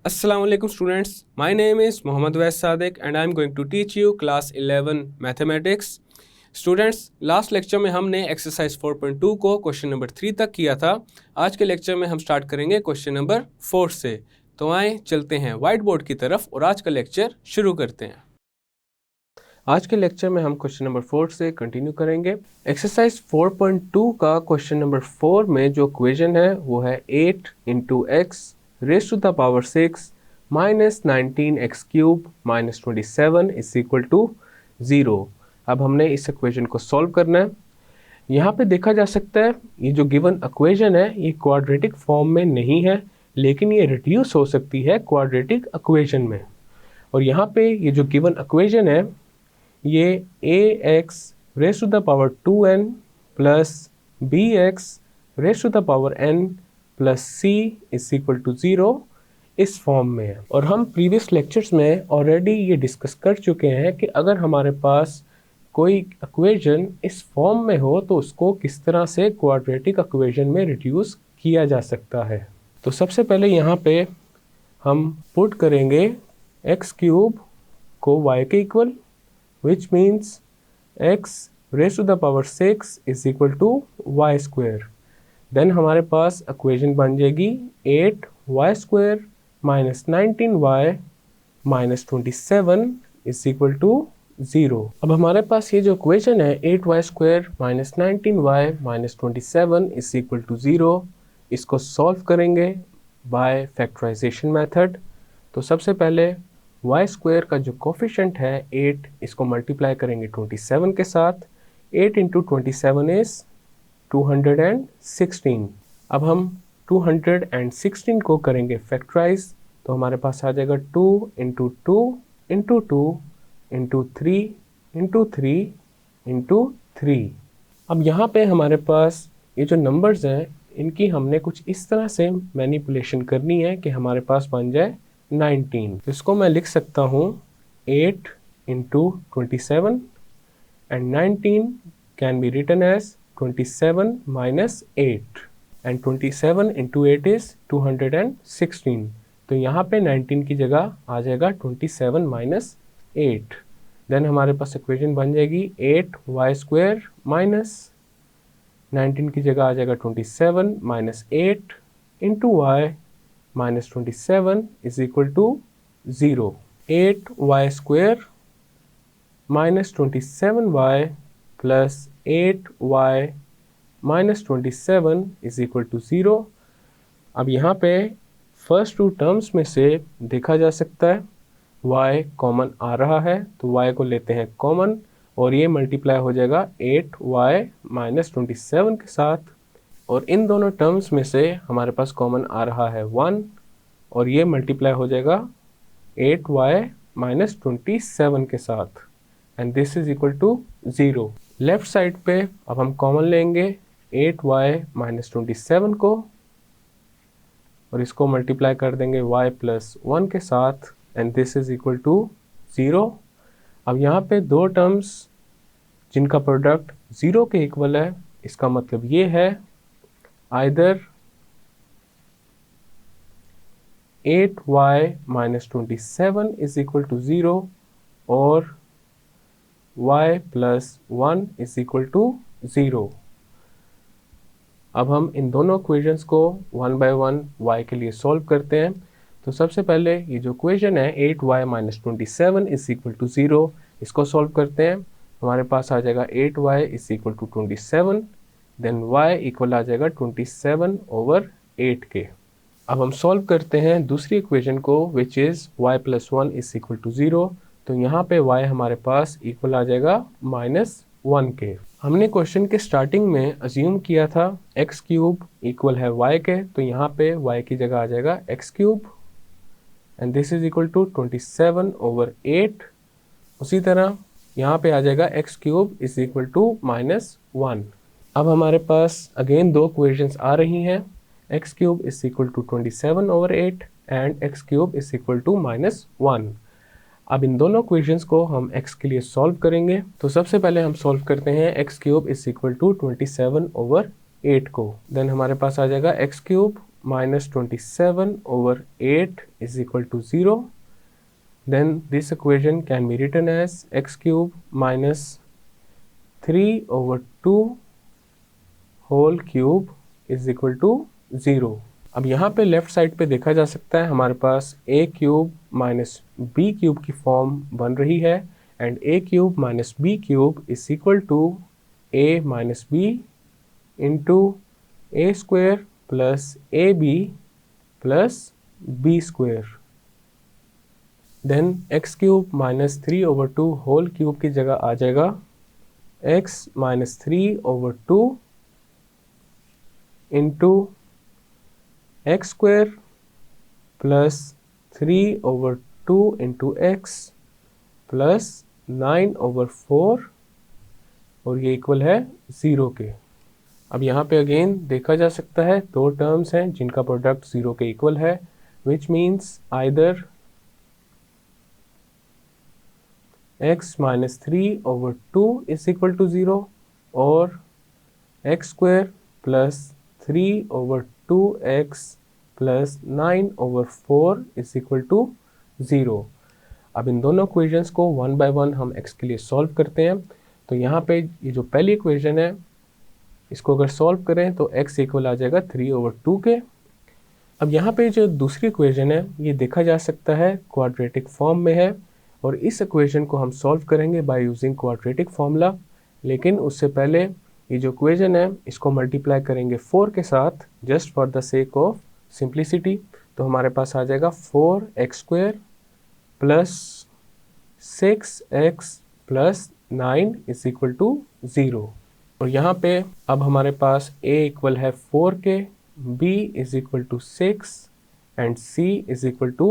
Assalamu alaikum students. My name is Mohammad Wais Sadiq and I am going to teach you class 11 mathematics. Students, last lecture में हमने exercise 4.2 को question number 3 तक किया था। आज के लेक्चर में हम स्टार्ट करेंगे क्वेश्चन नंबर 4 से। तो आए चलते हैं व्हाइट बोर्ड की तरफ और आज का लेक्चर शुरू करते हैं। आज के लेक्चर में हम क्वेश्चन नंबर 4 से कंटिन्यू करेंगे। एक्सरसाइज 4.2 का क्वेश्चन नंबर 4 में जो इक्वेशन है वो है 8 into X raise to the power 6 minus 19x cube minus 27 is equal to 0। अब हमने इस इक्वेशन को सॉल्व करना है। यहाँ पे देखा जा सकता है ये जो गिवन इक्वेशन है ये क्वाड्रेटिक फॉर्म में नहीं है, लेकिन ये रिड्यूस हो सकती है क्वाड्रेटिक इक्वेशन में। और यहाँ पे ये जो गिवन इक्वेशन है ये ax raise to the power 2n plus bx raise to the power n plus c is equal to 0 इस फॉर्म में है। और हम प्रीवियस लेक्चर्स में ऑलरेडी ये डिस्कस कर चुके हैं कि अगर हमारे पास कोई इक्वेशन इस फॉर्म में हो तो उसको किस तरह से क्वाड्रेटिक इक्वेशन में रिड्यूस किया जा सकता है। तो सबसे पहले यहाँ पे हम पुट करेंगे एक्स क्यूब को y के equal, which means x raise to the power 6 is equal to Y square. Then हमारे पास इक्वेशन बन जाएगी 8y square minus 19y minus 27 is equal to 0। अब हमारे पास ये जो इक्वेशन है 8y square minus 19y minus 27 is equal to 0, इसको सॉल्व करेंगे बाय फैक्टराइजेशन मेथड। तो सबसे पहले y स्क्वायर का जो कोफिशिएंट है 8, इसको मल्टीप्लाई करेंगे 27 के साथ। 8 इंटू 27 इज 216। अब हम 216 को करेंगे फैक्टराइज, तो हमारे पास आ जाएगा 2 into 2 into 2 into 3 into 3 into 3। अब यहाँ पे हमारे पास ये जो नंबर्स हैं इनकी हमने कुछ इस तरह से मैनिपुलेशन करनी है कि हमारे पास बन जाए 19। तो इसको मैं लिख सकता हूँ 8 into 27 and 19 can be written as 27 minus 8 and 27 into 8 is 216। तो यहाँ पे 19 की जगह आ जाएगा 27 minus 8। देन हमारे पास इक्वेशन बन जाएगी 8y स्क्वायर माइनस 19 की जगह आ जाएगा 27 minus 8 into y minus 27 is equal to 0। 8y square minus 27y plus 8y minus 27 is equal to 0। अब यहाँ पे फर्स्ट टू टर्म्स में से देखा जा सकता है y कॉमन आ रहा है, तो y को लेते हैं कॉमन और ये मल्टीप्लाई हो जाएगा 8y माइनस 27 के साथ। और इन दोनों टर्म्स में से हमारे पास कॉमन आ रहा है 1 और ये मल्टीप्लाई हो जाएगा 8y माइनस 27 के साथ and this is equal to 0। Left side पे अब हम कॉमन लेंगे 8y माइनस 27 को और इसको मल्टीप्लाई कर देंगे y प्लस 1 के साथ and this is equal to 0। अब यहाँ पे दो टर्म्स जिनका प्रोडक्ट 0 के इक्वल है, इसका मतलब ये है either 8y minus 27 is equal to 0 और y plus 1 is equal to 0। अब हम इन दोनों इक्वेशंस को वन बाय वन y के लिए सॉल्व करते हैं। तो सबसे पहले ये जो इक्वेशन है 8y minus 27 is equal to 0, इसको सॉल्व करते हैं। हमारे पास आ जाएगा 8y is equal to 27, then y equal आ जाएगा 27 ओवर 8 के। अब हम सॉल्व करते हैं दूसरी इक्वेशन को which is y plus 1 is equal to 0। तो यहाँ पे y हमारे पास इक्वल आ जाएगा -1 के। हमने क्वेश्चन के स्टार्टिंग में अज्यूम किया था x क्यूब इक्वल है y के, तो यहाँ पे y की जगह आ जाएगा x cube and this is equal to 27 over 8। उसी तरह यहाँ पे आ जाएगा x cube is equal to -1। अब हमारे पास अगेन दो इक्वेशंस आ रही हैं, x cube is equal to 27 over 8 and x cube is equal to -1। अब इन दोनों इक्वेशंस को हम x के लिए सॉल्व करेंगे। तो सबसे पहले हम सॉल्व करते हैं x cube is equal to 27 over 8 को। देन हमारे पास आ जाएगा x cube minus 27 over 8 is equal to 0. Then this equation can be written as x cube minus 3 over 2 whole cube is equal to 0. अब यहाँ पे लेफ्ट साइड पे देखा जा सकता है हमारे पास a cube minus B cube की फॉर्म बन रही है and a cube minus B cube is equal to a minus B into A square plus A B plus B square. Then X cube minus 3 over 2 whole cube की जगह आ जाएगा x minus 3 over 2 into X square plus 3 over 2 into X plus 9 over 4 और ये equal है 0 के. अब यहाँ पे अगेन देखा जा सकता है दो टर्म्स हैं जिनका प्रोडक्ट 0 के इक्वल है, which means either x minus 3 over 2 is equal to 0 और X square plus 3 over 2x plus 9 over 4 is equal to 0. अब इन दोनों इक्वेशंस को वन बाय वन हम x के लिए सॉल्व करते हैं. तो यहाँ पे ये जो पहली इक्वेशन है इसको अगर सॉल्व करें तो x इक्वल आ जाएगा 3 over 2 के. अब यहाँ पे जो दूसरी इक्वेशन है ये देखा जा सकता है क्वाड्रेटिक फॉर्म में है और इस इक्वेशन को हम सॉल्व करेंगे बाय यूजिंग क्वाड्रेटिक फॉर्मूला. लेकिन उससे पहले ये जो इक्वेशन है इसको मल्टीप्लाई करेंगे 4 के साथ just for the sake of simplicity. तो हमारे पास आ जाएगा 4x square plus 6x plus 9 is equal to 0. और यहाँ पे अब हमारे पास a इक्वल है 4 के, b is equal to 6 and c is equal to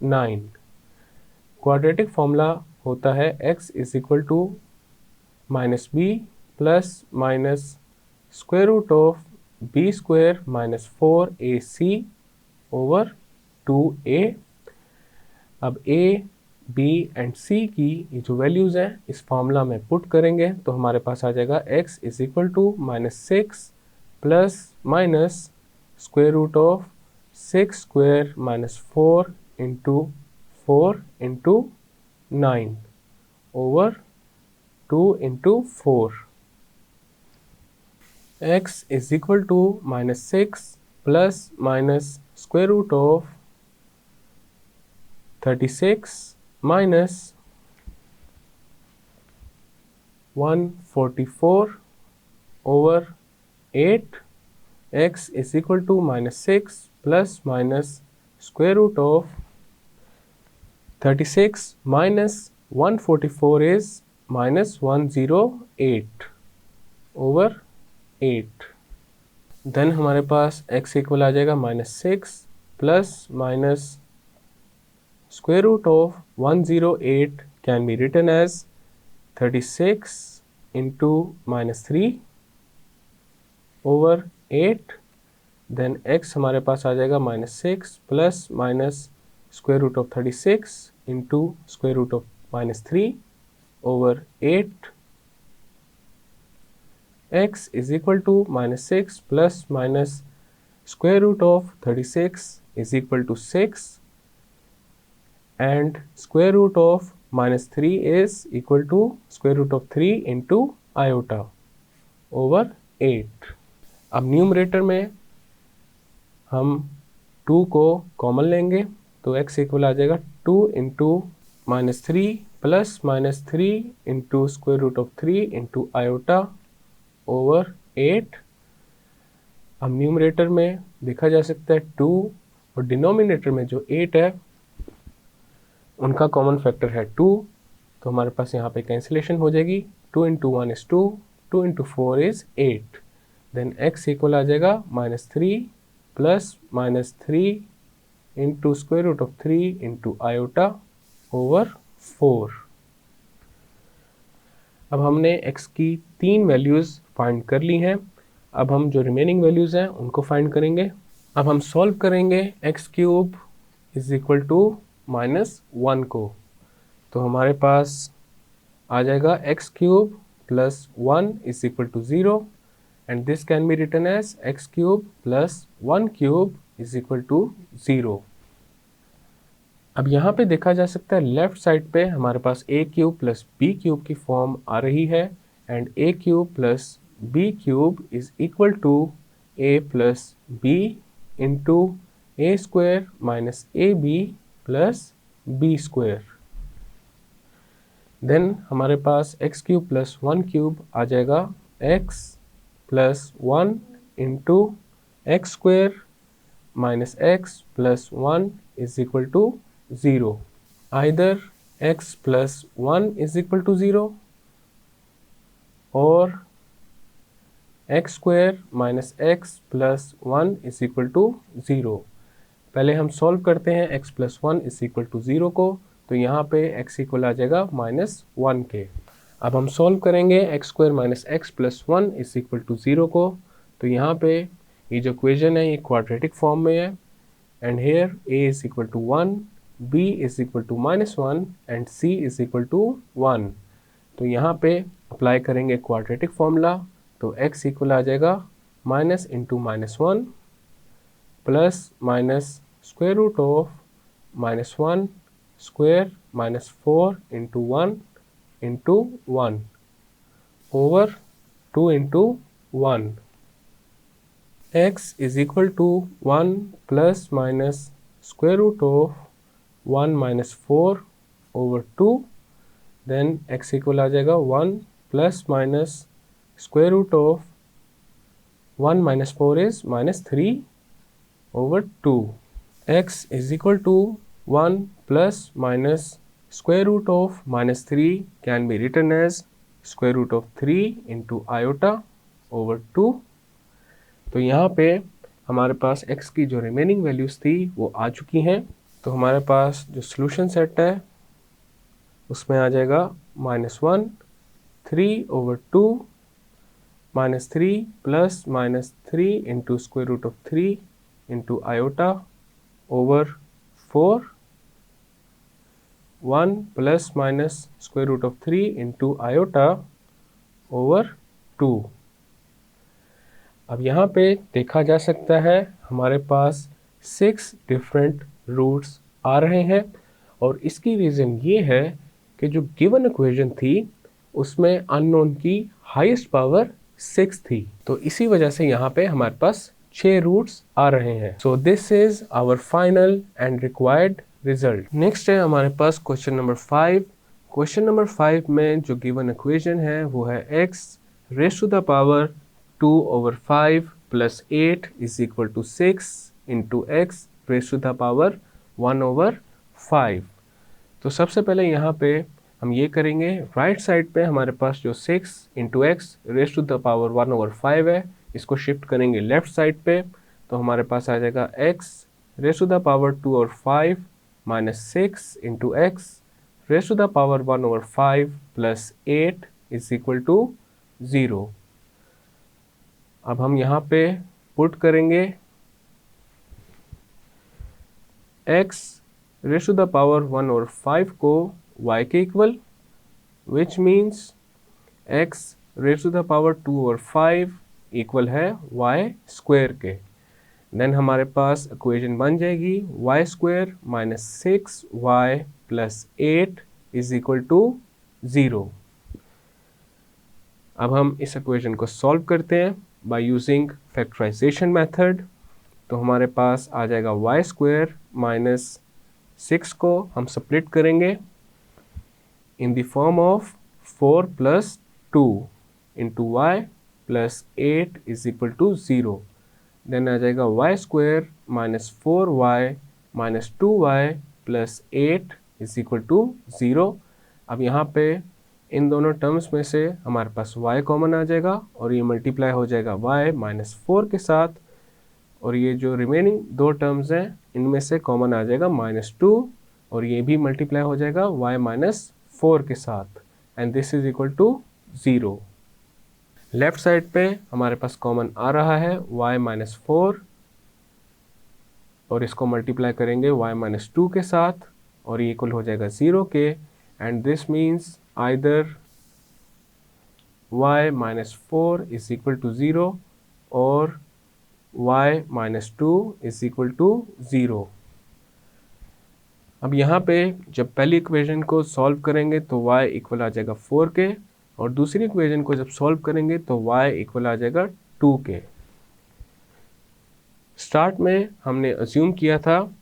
9. Quadratic formula होता है x is equal to minus B plus minus square root of B square minus 4ac over 2a. अब a b एंड c की ये जो values हैं इस formula में put करेंगे तो हमारे पास आ जाएगा x is equal to minus 6 plus minus square root of 6 square minus 4 into 4 into 9 over 2 into 4. x is equal to minus 6 plus minus square root of 36 minus 144 over 8. X is equal to minus 6 plus minus square root of 36 minus 144 is minus 108 over 8. Then हमारे पास x equal आ जाएगा minus 6 plus minus square root of 108 can be written as 36 into minus 3 over 8. Then x हमारे पास आ जाएगा minus 6 plus minus square root of 36 into square root of minus 3 over 8. x is equal to minus 6 plus minus square root of 36 is equal to 6. And square root of minus 3 is equal to square root of 3 into iota over 8. अब numerator में हम 2 को common लेंगे तो x equal आ जाएगा 2 into minus 3 plus minus 3 into square root of 3 into iota over 8. अब numerator में देखा जा सकता है 2 और डिनोमिनेटर में जो 8 है उनका कॉमन फैक्टर है 2 तो हमारे पास यहाँ पे कैंसिलेशन हो जाएगी. 2 into 1 is 2, 2 into 4 is 8. Then x equal आ जाएगा minus 3 plus minus 3 into square root of 3 into iota over 4. अब हमने x की 3 वैल्यूज़ फाइंड कर ली हैं. अब हम जो रिमेनिंग वैल्यूज़ हैं उनको फाइंड करेंगे. अब हम सॉल्व करेंगे x cube is equal to minus 1 को. तो हमारे पास आ जाएगा x cube plus 1 is equal to 0 and this can be written as x cube plus 1 cube is equal to 0। अब यहाँ पे देखा जा सकता है लेफ्ट साइड पे हमारे पास A cube plus B cube की फॉर्म आ रही है, and A cube plus B cube is equal to A plus B into A square minus A B plus B square. Then हमारे पास एक्स क्यूब प्लस 1 क्यूब आ जाएगा, X plus 1 into X square minus X plus 1 is equal to 0। Either x plus 1 is equal to 0 or x square minus x plus 1 is equal to 0। पहले हम solve करते हैं x plus 1 is equal to 0 को, तो यहाँ पे x equal आ जाएगा -1 के। अब हम सॉल्व करेंगे x square minus X plus 1 is equal to 0 को, तो यहाँ पे ये जो इक्वेशन है ये क्वाड्रेटिक फॉर्म में है, and here a is equal to 1, b is equal to -1 and c is equal to 1। तो यहाँ पे अप्लाई करेंगे क्वाड्रेटिक फॉर्मूला, तो x इक्वल आ जाएगा minus into -1 plus minus square root of -1 square minus 4 into 1 into 1 over 2 into 1। x is equal to 1 plus minus square root of 1 minus 4 over 2, then x equal आ जाएगा 1 plus minus square root of 1 minus 4 is -3 over 2। x is equal to 1 plus minus square root of -3 can be written as square root of 3 into iota over 2। तो यहाँ पे हमारे पास x की जो remaining values थी वो आ चुकी हैं, तो हमारे पास जो सॉल्यूशन सेट है उसमें आ जाएगा -1 3 over 2 -3 plus -3 into square root of 3 into iota over 4 1 plus minus square root of 3 into iota over 2। अब यहाँ पे देखा जा सकता है हमारे पास 6 डिफरेंट रूट्स आ रहे हैं, और इसकी रीज़न ये है कि जो गिवन इक्वेशन थी उसमें अननोन की हाईएस्ट पावर 6 थी, तो इसी वजह से यहाँ पे हमारे पास 6 रूट्स आ रहे हैं। So this is our final and required result. Next है हमारे पास क्वेश्चन नंबर 5। क्वेश्चन नंबर 5 में जो गिवन इक्वेशन है वो है x raise to the power 2 over 5 plus 8 is equal to 6 into X raise to the power 1 over 5। तो सबसे पहले यहाँ पे हम ये करेंगे, राइट साइड पे हमारे पास जो 6 into X raise to the power 1 over 5 है, इसको शिफ्ट करेंगे लेफ्ट साइड पे, तो हमारे पास आ जाएगा x raise to the power 2 over 5 minus 6 into X raise to the power 1 over 5 plus 8 is equal to 0। अब हम यहाँ पे पुट करेंगे x raise to the power 1 over 5 को y के equal, which means x raise to the power 2 over 5 equal है y square के। देन हमारे पास इक्वेशन बन जाएगी y square minus 6y plus 8 is equal to 0। अब हम इस इक्वेशन को सॉल्व करते हैं बाय यूजिंग फैक्टराइजेशन मेथड, तो हमारे पास आ जाएगा y स्क्वायर माइनस 6 को हम स्प्लिट करेंगे in the form of 4 plus 2 into y plus 8 is equal to 0। Then आ जाएगा y square minus 4y minus 2y plus 8 is equal to 0। अब यहाँ पे इन दोनों टर्म्स में से हमारे पास y कॉमन आ जाएगा और ये मल्टीप्लाई हो जाएगा y माइनस 4 के साथ, और ये जो रिमेनिंग दो टर्म्स हैं इनमें से कॉमन आ जाएगा -2 और ये भी मल्टीप्लाई हो जाएगा y माइनस 4 के साथ, and this is equal to 0। Left side पे हमारे पास कॉमन आ रहा है y माइनस 4 और इसको मल्टीप्लाई करेंगे y माइनस 2 के साथ और ये इक्वल हो जाएगा 0 के, and this means either y minus 4 is equal to 0 और y minus 2 is equal to 0। अब यहाँ पे जब पहली इक्वेशन को सॉल्व करेंगे तो y इक्वल आ जाएगा 4 के, और दूसरी इक्वेशन को जब सॉल्व करेंगे तो y इक्वल आ जाएगा 2 के। स्टार्ट में हमने अज्यूम किया था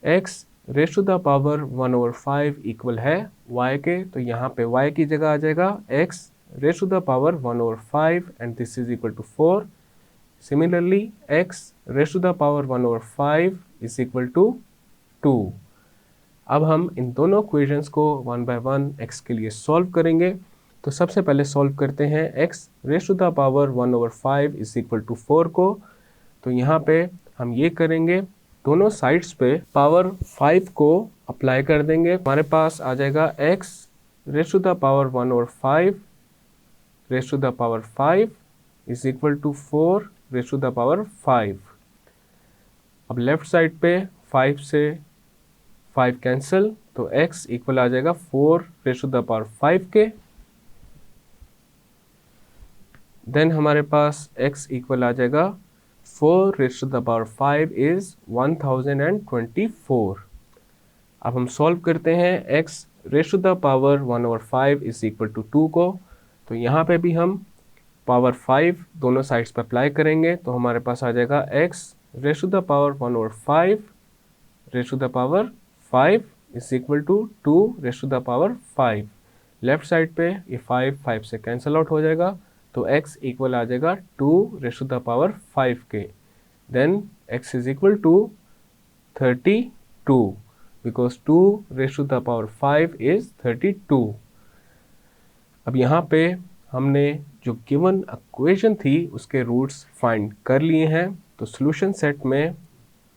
x raise to the power 1/5 equal है y के, तो यहाँ पे y की जगह आ जाएगा x raise to the power 1/5 and this is equal to 4। Similarly x raise to the power 1/5 is equal to 2। अब हम इन दोनों इक्वेशंस को 1 बाय 1 x के लिए सॉल्व करेंगे। तो सबसे पहले सॉल्व करते हैं x raise to the power 1/5 is equal to 4 को। तो यहाँ पे हम ये करेंगे, दोनों साइड्स पे पावर 5 को अप्लाई कर देंगे। हमारे पास आ जाएगा x raise to the power 1/5 raise to the power 5 is equal to 4 raise to the power 5। अब लेफ्ट साइड पे 5 से 5 कैंसिल, तो x इक्वल आ जाएगा 4 रेज़ टू द पावर 5 के। देन हमारे पास x इक्वल आ जाएगा 4 raise to the power 5 is 1024। अब हम सॉल्व करते हैं x raise to the power 1/5 is equal to 2 को। तो यहाँ पे भी हम पावर 5 दोनों साइड्स पर अप्लाई करेंगे, तो हमारे पास आ जाएगा x raise to the power 1/5 raise to the power 5 is equal to 2 raise to the power 5। Left side पे ये 5 से कैंसिल आउट हो जाएगा, तो x इक्वल आ जाएगा 2 रेज़ टू द पावर 5 के। Then x is equal to 32 because 2 raise to the power 5 is 32। अब यहाँ पे हमने जो गिवन इक्वेशन थी उसके रूट्स फाइंड कर लिए हैं। तो सॉल्यूशन सेट में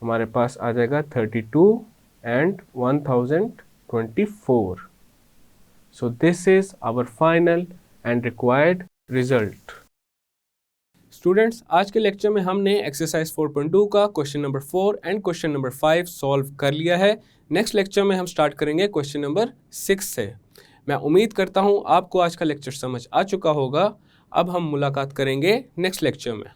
हमारे पास आ जाएगा 32 and 1024। So this is our final and required result. Students, आज के लेक्चर में हमने एक्सरसाइज 4.2 का question number 4 and question number 5 solve कर लिया है। नेक्स्ट लेक्चर में हम स्टार्ट करेंगे क्वेश्चन नंबर 6 से। मैं उम्मीद करता हूँ आपको आज का लेक्चर समझ आ चुका होगा। अब हम मुलाकात करेंगे नेक्स्ट लेक्चर में।